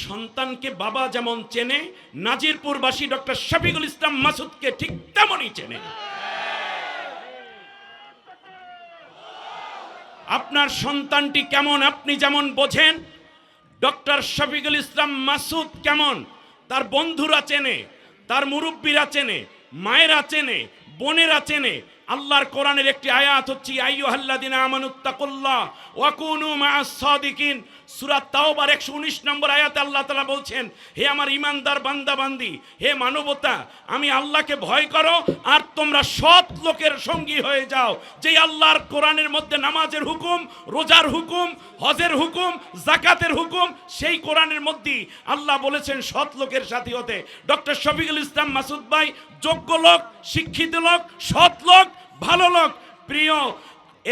সন্তানকে বাবা যেমন চেনে, নাজিরপুরবাসী ডক্টর শফিকুল ইসলাম মাসুদকে ঠিক তেমনই চেনে। আপনার সন্তানটি কেমন আপনি যেমন বোঝেন, ডক্টর শফিকুল ইসলাম মাসুদ কেমন তার বন্ধুরা চেনে, তার মুরব্বীরা চেনে, মায়েরা চেনে, বোনেরা চেনে। আল্লাহর কোরআনের একটি আয়াত হচ্ছে আইয়ুহাল্লাযিনা আমানুত্তাকুল্লাহ ওয়া কুনু মাআস সাদিকিন। সূরা তাওবার 119 নম্বর আয়াতে আল্লাহ তাআলা বলছেন, হে আমার ঈমানদার বান্দা বান্দি, হে মানবতা, আমি আল্লাহকে ভয় করো আর তোমরা সৎ লোকের সঙ্গী হয়ে যাও। যেই আল্লাহর কোরআনের মধ্যে নামাজের হুকুম, রোজার হুকুম, হজের হুকুম, যাকাতের হুকুম, সেই কোরআনের মধ্যেই আল্লাহ বলেছেন সৎ লোকের সাথী হতে। ডক্টর শফিকুল ইসলাম মাসুদ ভাই যোগ্য লোক, শিক্ষিত লোক, সৎ লোক, ভালো লোক। প্রিয়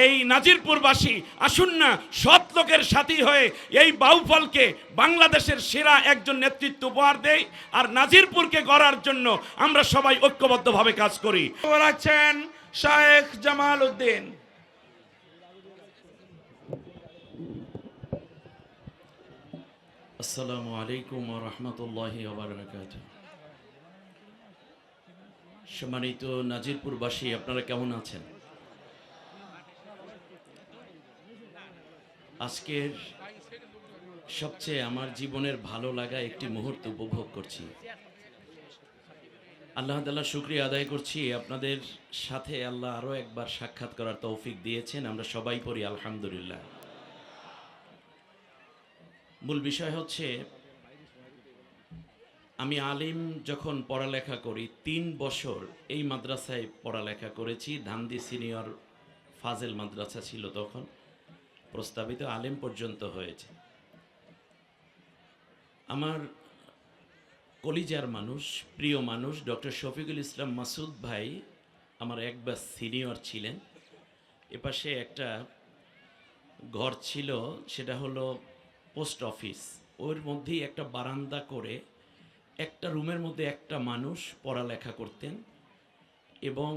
এই নাজিরপুরবাসী, আসুন না সৎ লোকের সাথী হয়ে এই বাউফলকে বাংলাদেশের সেরা একজন নেতৃত্ব উপহার দেই, আর নাজিরপুরকে গড়ার জন্য আমরা সবাই ঐক্যবদ্ধভাবে কাজ করি। বলেছেন শেখ জামাল উদ্দিন। আসসালামু আলাইকুম ওয়া রাহমাতুল্লাহি ওয়া বারাকাতুহু। সম্মানিত নাজিরপুরবাসী, আপনারা কেমন আছেন? আজকের সবচেয়ে আমার জীবনের ভালো লাগা একটি মুহূর্ত উপভোগ করছি। আল্লাহ তাআলার শুকরিয়া আদায় করছি, আপনাদের সাথে আল্লাহ আরও একবার সাক্ষাৎ করার তৌফিক দিয়েছেন। আমরা সবাই পড়ি আলহামদুলিল্লাহ। মূল বিষয় হচ্ছে, আমি আলিম যখন পড়ালেখা করি 3 বছর এই মাদ্রাসায় পড়ালেখা করেছি। ধানদি সিনিয়র ফাজেল মাদ্রাসা ছিল তখন, প্রস্তাবিত আলিম পর্যন্ত হয়েছে। আমার কলিজার মানুষ, প্রিয় মানুষ ডক্টর শফিকুল ইসলাম মাসুদ ভাই আমার একবার সিনিয়র ছিলেন। এপাশে একটা ঘর ছিল, সেটা হলো পোস্ট অফিস। ওর মধ্যেই একটা বারান্দা করে একটা রুমের মধ্যে একটা মানুষ পড়ালেখা করতেন। এবং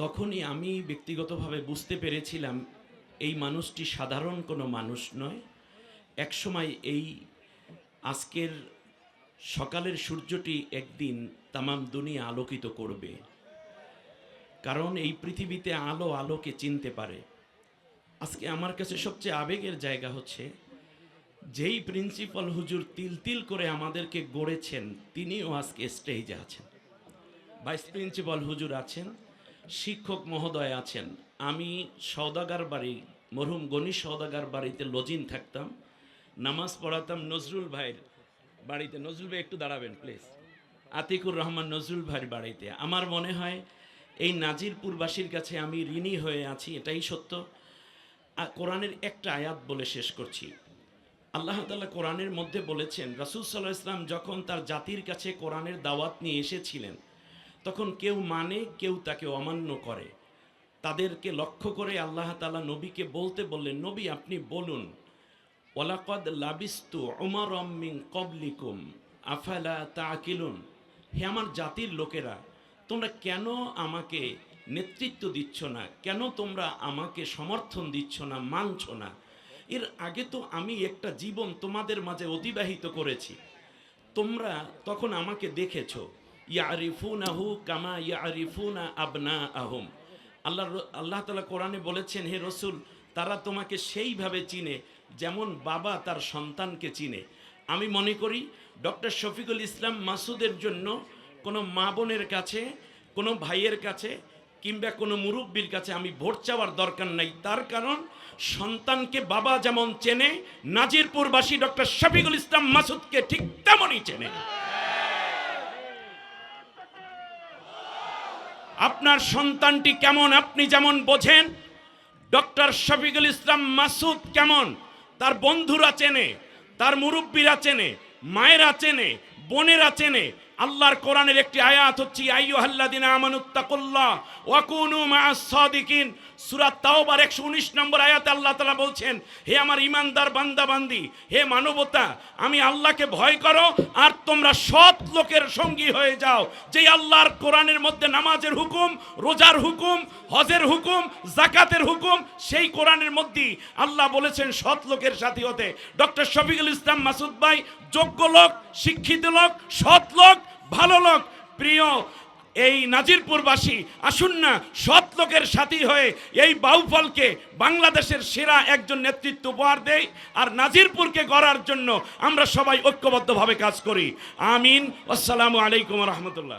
তখনই আমি ব্যক্তিগতভাবে বুঝতে পেরেছিলাম এই মানুষটি সাধারণ কোনো মানুষ নয়। একসময় এই আজকের সকালের সূর্যটি একদিন তামাম দুনিয়া আলোকিত করবে, কারণ এই পৃথিবীতে আলো আলোকে চিনতে পারে। আজকে আমার কাছে সবচেয়ে আবেগের জায়গা হচ্ছে, যেই প্রিন্সিপাল হুজুর তিল তিল করে আমাদেরকে গড়েছেন তিনিও আজকে স্টেজে আছেন, ভাইস প্রিন্সিপাল হুজুর আছেন, শিক্ষক মহোদয় আছেন। আমি সওদাগার বাড়ি, মরহুম গণি সওদাগার বাড়িতে লজিং থাকতাম, নামাজ পড়াতাম নজরুল ভাইয়ের বাড়িতে। নজরুল ভাই একটু দাঁড়াবেন প্লিজ। আতিকুর রহমান নজরুল ভাইয়ের বাড়িতে। আমার মনে হয় এই নাজিরপুরবাসীর কাছে আমি ঋণী হয়ে আছি, এটাই সত্য। কোরআনের একটা আয়াত বলে শেষ করছি। আল্লাহ তাআলা কোরআনের মধ্যে বলেছেন, রাসূল সাল্লাল্লাহু আলাইহি ওয়াসাল্লাম যখন তার জাতির কাছে কোরআনের দাওয়াত নিয়ে এসেছিলেন, তখন কেউ মানে, কেউ তাকে অমান্য করে। তাদেরকে লক্ষ্য করে আল্লাহ তাআলা নবীকে বলতে বললেন, নবী আপনি বলুন, ওয়ালাকাদ লাবিস্তু উমারাম মিন ক্বাবলিকুম আফালা তাআকিলুন। হে আমার জাতির লোকেরা, তোমরা কেন আমাকে নেতৃত্ব দিচ্ছ না? কেন তোমরা আমাকে সমর্থন দিচ্ছ না, মানছ না? এর আগে তো আমি একটা জীবন তোমাদের মাঝে অতিবাহিত করেছি, তোমরা তখন আমাকে দেখেছো। ইয়ারিফুনাহু কামা ইয়ারিফুনা আবনাআহুম। আল্লাহ তাআলা কোরআনে বলেছেন, হে রসুল, তারা তোমাকে সেইভাবে চিনে যেমন বাবা তার সন্তানকে চিনে। আমি মনে করি ডক্টর শফিকুল ইসলাম মাসুদের জন্য কোনো মা বোনের কাছে, কোনো ভাইয়ের কাছে কিংবা কোনো মুরব্বীর কাছে আমি ভোট চাওয়ার দরকার নাই। তার কারণ সন্তানকে বাবা যেমন চেনে, নাজিরপুরবাসী ডক্টর শফিকুল ইসলাম মাসুদকে ঠিক তেমনই চেনে। আপনার সন্তানটি কেমন আপনি যেমন বোঝেন, ডক্টর শফিকুল ইসলাম মাসুদ কেমন তার বন্ধুরা চেনে, তার মুরব্বীরা চেনে, মায়েরা চেনে, বোনেরা চেনে। আল্লাহর কোরআনের একটি আয়াত হচ্ছে আইয়ুহাল্লাযিনা আমানুত্তাকুল্লাহ ওয়া কুনু মাআস সাদিকিন। সূরা তাওবার 119 নম্বর আয়াতে আল্লাহ তাআলা বলছেন, হে আমার ঈমানদার বান্দা বান্দি, হে মানবতা, আমি আল্লাহকে ভয় করো আর তোমরা সৎ লোকের সঙ্গী হয়ে যাও। যেই আল্লাহর কোরআনের মধ্যে নামাজের হুকুম, রোজার হুকুম, হজের হুকুম, যাকাতের হুকুম, সেই কোরআনের মধ্যেই আল্লাহ বলেছেন সৎ লোকের সাথী হতে। ডক্টর শফিকুল ইসলাম মাসুদ ভাই যোগ্য লোক, শিক্ষিত লোক, সৎ লোক, ভালো লোক। প্রিয় এই নাজিরপুরবাসী, আসুন না সৎ লোকের সাথী হয়ে এই বাউফলকে বাংলাদেশের সেরা একজন নেতৃত্ব উপহার দেয়, আর নাজিরপুরকে গড়ার জন্য আমরা সবাই ঐক্যবদ্ধভাবে কাজ করি। আমিন। আসসালামু আলাইকুম রহমতুল্লাহ।